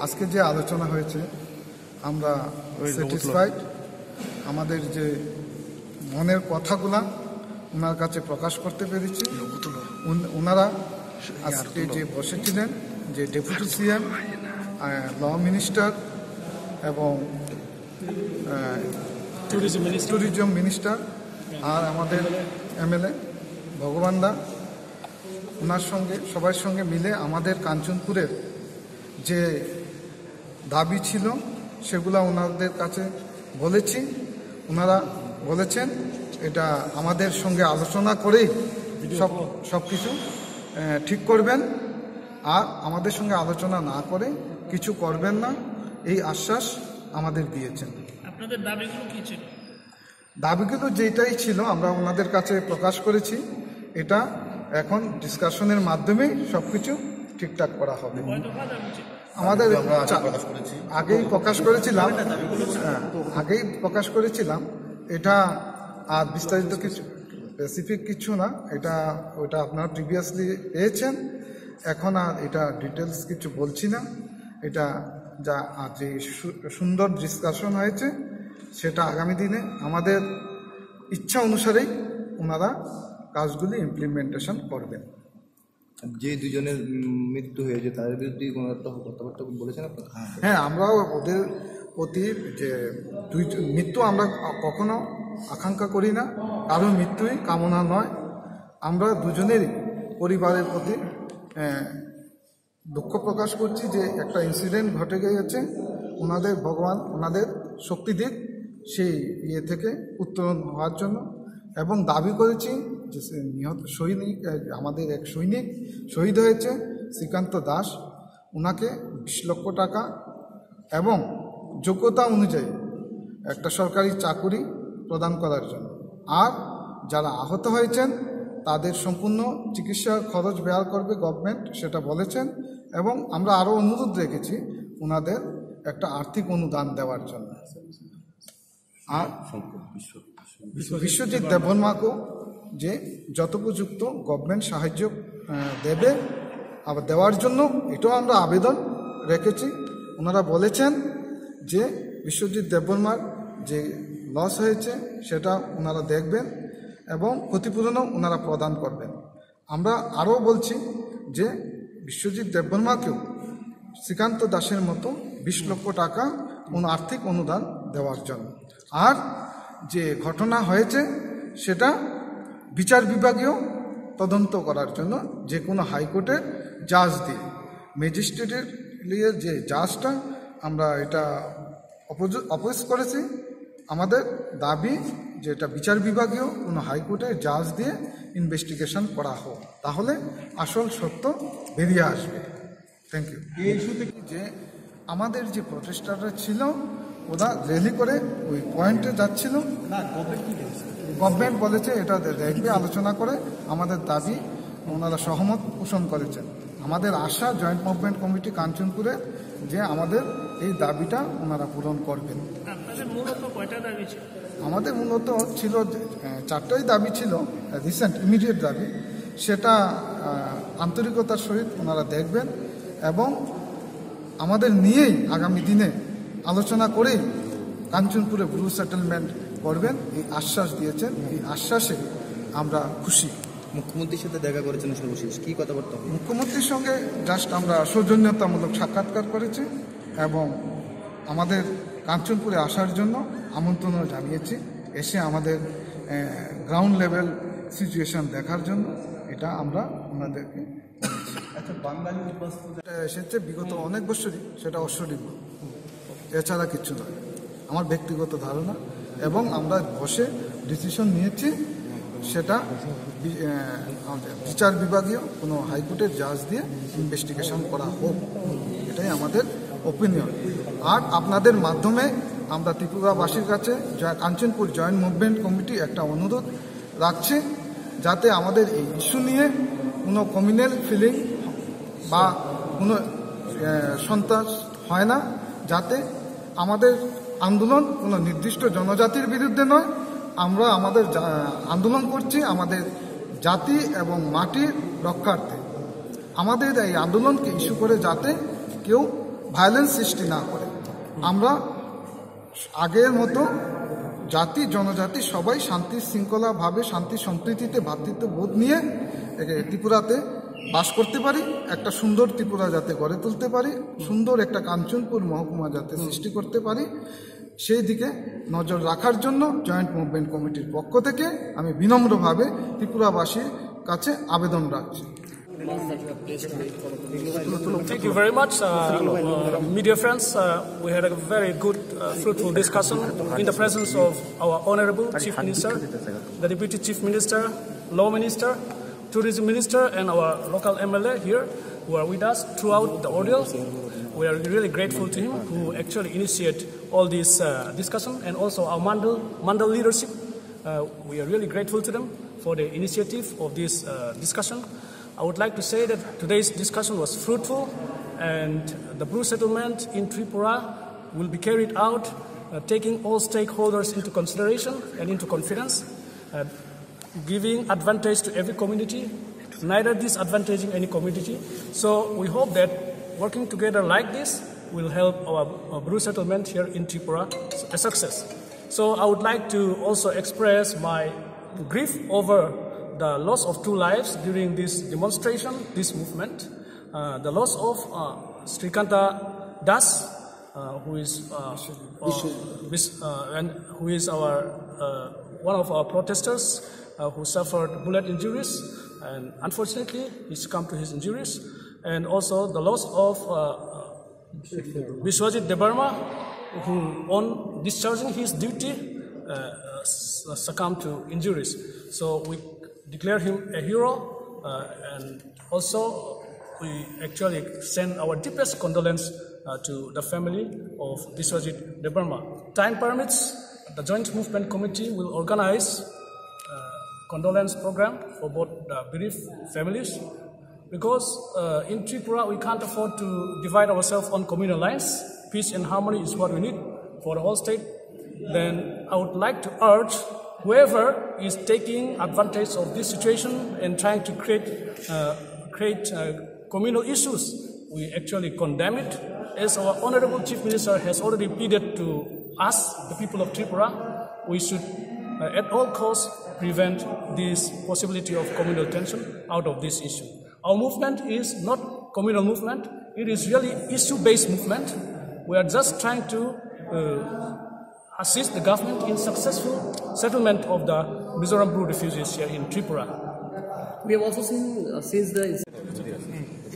আজকে যে আলোচনা হয়েছে আমরা স্যাটিসফাইড। আমাদের যে মনের কথাগুলা ওনার কাছে প্রকাশ করতে পেরেছি। ওনারা আজকে যে বসেছিলেন, যে ডেপুটি সিএম, ল মিনিস্টার এবং ট্যুরিজম মিনিস্টার আর আমাদের এমএলএ ভগবান দা, ওনার সঙ্গে সবার সঙ্গে মিলে আমাদের কাঞ্চনপুরের যে দাবি ছিল সেগুলো ওনাদের কাছে বলেছি। ওনারা বলেছেন এটা আমাদের সঙ্গে আলোচনা করেই সব কিছু ঠিক করবেন, আর আমাদের সঙ্গে আলোচনা না করে কিছু করবেন না, এই আশ্বাস আমাদের দিয়েছেন। আপনাদের দাবিগুলো কি ছিল? দাবিগুলো যেটাই ছিল আমরা ওনাদের কাছে প্রকাশ করেছি। এটা এখন ডিসকাশনের মাধ্যমেই সবকিছু ঠিকঠাক করা হবে। আমাদের আগেই প্রকাশ করেছিলাম এটা, আর বিস্তারিত কিছু স্পেসিফিক কিছু না, ওটা আপনারা প্রিভিয়াসলি পেয়েছেন। এখন আর এটা ডিটেলস কিছু বলছি না। এটা যা যে সুন্দর ডিসকাশন হয়েছে সেটা আগামী দিনে আমাদের ইচ্ছা অনুসারেই ওনারা কাজগুলি ইমপ্লিমেন্টেশন করবেন। যে দুজনের মৃত্যু হয়েছে তাদের বিরুদ্ধে কোনো একটা কথাবার্তা বলেছেন আপনারা? হ্যাঁ, আমরাও ওদের প্রতি যে মৃত্যু আমরা কখনো আকাঙ্ক্ষা করি না, কারো মৃত্যুই কামনা নয়। আমরা দুজনেরই পরিবারের প্রতি দুঃখ প্রকাশ করছি যে একটা ইনসিডেন্ট ঘটে গিয়েছে। ওনাদের ভগবান ওনাদের শক্তি দিক সেই থেকে উত্তরণ হওয়ার জন্য, এবং দাবি করেছি যে নিহত সৈনিক, আমাদের এক সৈনিক শহীদ হয়েছে শ্রীকান্ত দাস, ওনাকে 20 লক্ষ টাকা এবং যোগ্যতা অনুযায়ী একটা সরকারি চাকুরি প্রদান করার জন্য, আর যারা আহত হয়েছেন তাদের সম্পূর্ণ চিকিৎসার খরচ ব্যয় করবে গভর্নমেন্ট, সেটা বলেছেন। এবং আমরা আরও অনুরোধ রেখেছি ওনাদের একটা আর্থিক অনুদান দেওয়ার জন্য। আর বিশ্বজিৎ দেববর্মাকেও যে যথোপযুক্ত গভর্নমেন্ট সাহায্য দেবে, আবার দেওয়ার জন্য এটাও আমরা আবেদন রেখেছি। ওনারা বলেছেন যে বিশ্বজিৎ দেববর্মার যে লস হয়েছে সেটা ওনারা দেখবেন এবং ক্ষতিপূরণও ওনারা প্রদান করবেন। আমরা আরও বলছি যে বিশ্বজিৎ দেববর্মাকেও শ্রীকান্ত দাসের মতো 20 লক্ষ টাকা আর্থিক অনুদান দেওয়ার জন্য। আর যে ঘটনা হয়েছে সেটা বিচার বিভাগীয় তদন্ত করার জন্য যে কোনো হাইকোর্টের জাজ দিয়ে, ম্যাজিস্ট্রেটের যে জাজটা আমরা এটা অপোজ করেছি। আমাদের দাবি যে এটা বিচার বিভাগীয় কোনো হাইকোর্টের জাজ দিয়ে ইনভেস্টিগেশন করা হোক, তাহলে আসল সত্য বেরিয়ে আসবে। Thank you. এই ইস্যুতে যে আমাদের যে প্রচেষ্টাটা ছিল ওরা র্যালি করে ওই পয়েন্টে যাচ্ছিল না, গভর্নমেন্ট বলেছে এটা দেখবে, আলোচনা করে আমাদের দাবি ওনারা সহমত পোষণ করেছেন। আমাদের আশা জয়েন্ট মুভমেন্ট কমিটি কাঞ্চনপুরে যে আমাদের এই দাবিটা ওনারা পূরণ করবেন। আমাদের মূলত ছিল 4টাই দাবি ছিল, রিসেন্ট ইমিডিয়েট দাবি, সেটা আন্তরিকতার সহিত ওনারা দেখবেন এবং আমাদের নিয়েই আগামী দিনে আলোচনা করেই কাঞ্চনপুরে ব্লু সেটেলমেন্ট করবেন, এই আশ্বাস দিয়েছেন। এই আশ্বাসে আমরা খুশি। মুখ্যমন্ত্রীর সাথে দেখা করেছেন সর্বশেষ, কী কথাবার্তা? মুখ্যমন্ত্রীর সঙ্গে জাস্ট আমরা সৌজন্যতামূলক সাক্ষাৎকার করেছি এবং আমাদের কাঞ্চনপুরে আসার জন্য আমন্ত্রণও জানিয়েছি, এসে আমাদের গ্রাউন্ড লেভেল সিচুয়েশন দেখার জন্য। এটা আমরা ওনাদেরকে বাঙালি এসেছে বিগত অনেক বছরই, সেটা অশ্বরী, এছাড়া কিছু নয়, আমার ব্যক্তিগত ধারণা। এবং আমরা বসে ডিসিশন নিয়েছি সেটা বিচার বিভাগীয় কোনো হাইকোর্টের জাজ দিয়ে ইনভেস্টিগেশন করা হোক, এটাই আমাদের ওপিনিয়ন। আর আপনাদের মাধ্যমে আমরা ত্রিপুরাবাসীর কাছে কাঞ্চনপুর জয়েন্ট মুভমেন্ট কমিটি একটা অনুরোধ রাখছে, যাতে আমাদের এই ইস্যু নিয়ে কোনো কমিউনাল ফিলিং বা কোনো সন্ত্রাস হয় না, যাতে আমাদের আন্দোলন কোনো নির্দিষ্ট জনজাতির বিরুদ্ধে নয়। আমরা আমাদের আন্দোলন করছি আমাদের জাতি এবং মাটির রক্ষার্থে। আমাদের এই আন্দোলনকে ইস্যু করে যাতে কেউ ভায়োলেন্স সৃষ্টি না করে আমরা আগের মতো জাতি জনজাতি সবাই শান্তি শৃঙ্খলাভাবে শান্তি সম্প্রীতিতে ভ্রাতৃত্ববোধ নিয়ে ত্রিপুরাতে বাস করতে পারি, একটা সুন্দর ত্রিপুরা যাতে গড়ে তুলতে পারি, সুন্দর একটা কাঞ্চনপুর মহকুমা যাতে সৃষ্টি করতে পারি, সেই দিকে নজর রাখার জন্য জয়েন্ট মুভমেন্ট কমিটির পক্ষ থেকে আমি বিনম্রভাবে ত্রিপুরাবাসীর কাছে আবেদন রাখছি। Thank you very much, media friends. We had a very good, fruitful discussion in the presence of our Honorable Chief Minister, the Deputy Chief Minister, Law Minister, Tourism Minister, and our local MLA here who are with us throughout the ordeal. We are really grateful to him who actually initiated all this discussion, and also our Mandal leadership. We are really grateful to them for the initiative of this discussion. I would like to say that today's discussion was fruitful, and the Bru settlement in Tripura will be carried out taking all stakeholders into consideration and into confidence, giving advantage to every community, neither disadvantaging any community. So we hope that working together like this will help our Bru settlement here in Tripura a success. So I would like to also express my grief over the loss of 2 lives during this demonstration, this movement. The loss of Srikanta Das, who is our one of our protesters who suffered bullet injuries, and unfortunately he succumbed to his injuries. And also the loss of Biswajit Debarma, who on discharging his duty succumbed to injuries. So we declare him a hero, and also we actually send our deepest condolence to the family of Biswajit Debarma. Time permits, the Joint Movement Committee will organize condolence program for both the bereaved families, because in Tripura we can't afford to divide ourselves on communal lines. Peace and harmony is what we need for the whole state. Then I would like to urge whoever is taking advantage of this situation and trying to create communal issues, we actually condemn it. As our Honorable Chief Minister has already pleaded to us, the people of Tripura, we should at all costs prevent this possibility of communal tension out of this issue. Our movement is not communal movement, it is really issue-based movement. We are just trying to assist the government in successful settlement of the Mizoram Bru refugees here in Tripura. We have also seen since the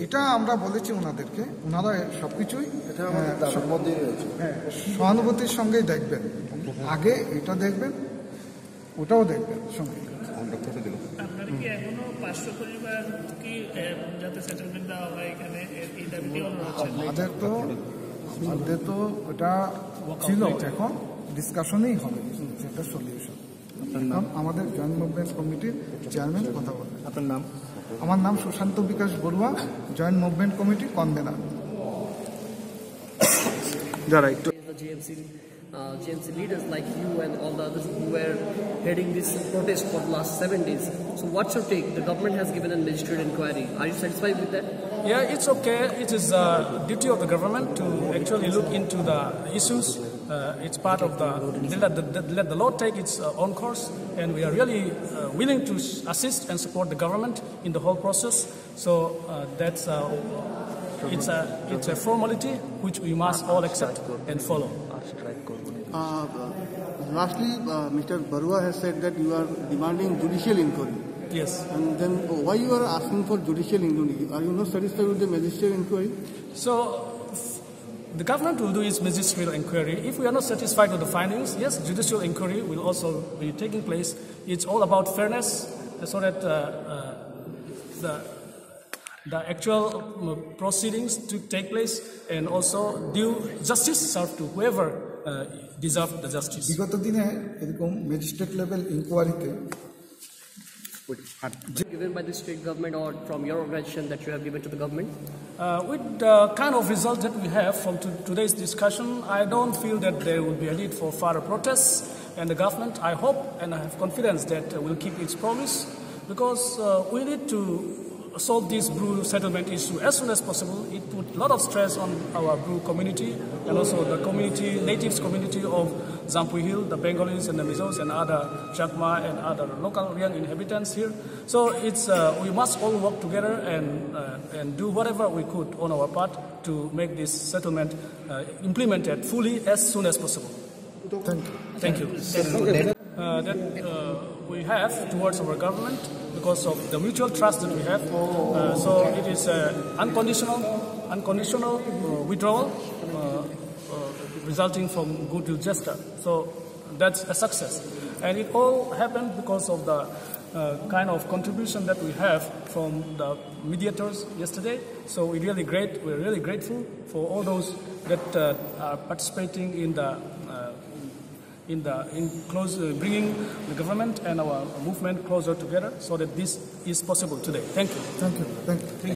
এটা আমরা বলেছি ওনাদেরকে, ওনারা সব কিছুই সহানুভূতির সঙ্গেই দেখবেন, আগে এটা দেখবেন ওটাও দেখবেন সঙ্গে। আপনারা কি এখনো 500 পরিবার কি যাতে সেটেলমেন্ট দেওয়া হয় এখানে এই দাবিটি অনুরোধ? আমাদের তো ওটা ছিল, এখন ডিসকাশনেই হবে সেটা সলিউশন। এখন আমাদের জয়েন্ট মুভমেন্ট কমিটির চেয়ারম্যান কথা বলবেন। আপনার নাম? আমার নাম সুশান্ত বিকাশ বড়ুয়া, জয়েন্ট মুভমেন্ট কমিটির কনভেনার। যারা একটু GMC leaders like you and all the others who were heading this protest for the last 7 days. So what's your take? The government has given a magistrate inquiry. Are you satisfied with that? Yeah, it's okay. It is the duty of the government to actually look into the issues. It's part of let the law take its own course, and we are really willing to assist and support the government in the whole process. So that's it's a formality which we must all accept and follow. Lastly, Mr. Barua has said that you are demanding judicial inquiry. Yes. And then why you are asking for judicial inquiry? Are you not satisfied with the magistrate inquiry? So the government will do its ministerial inquiry. If we are not satisfied with the findings, yes, judicial inquiry will also be taking place. It's all about fairness, so that the actual proceedings to take place, and also due justice served to whoever deserve the justice. বিগত দিনে এরকম magistrate level ইনকোয়ারিতে Given by the state government or from your organization that you have given to the government? With the kind of result that we have from today's discussion, I don't feel that there will be a need for further protests, and the government, I hope and I have confidence that will keep its promise, because we need to solve this Bru settlement issue as soon as possible. It put a lot of stress on our Bru community and also the community, natives community of Zampui Hill, the Bengalis and the Mizos and other Chakma and other local young inhabitants here. So it's we must all work together and do whatever we could on our part to make this settlement implemented fully as soon as possible. Thank you. That we have towards our government because of the mutual trust that we have. So it is unconditional withdrawal resulting from goodwill gesture. So that's a success. And it all happened because of the kind of contribution that we have from the mediators yesterday. So we're really grateful for all those that are participating in bringing the government and our movement closer together so that this is possible today. Thank you. Thank you.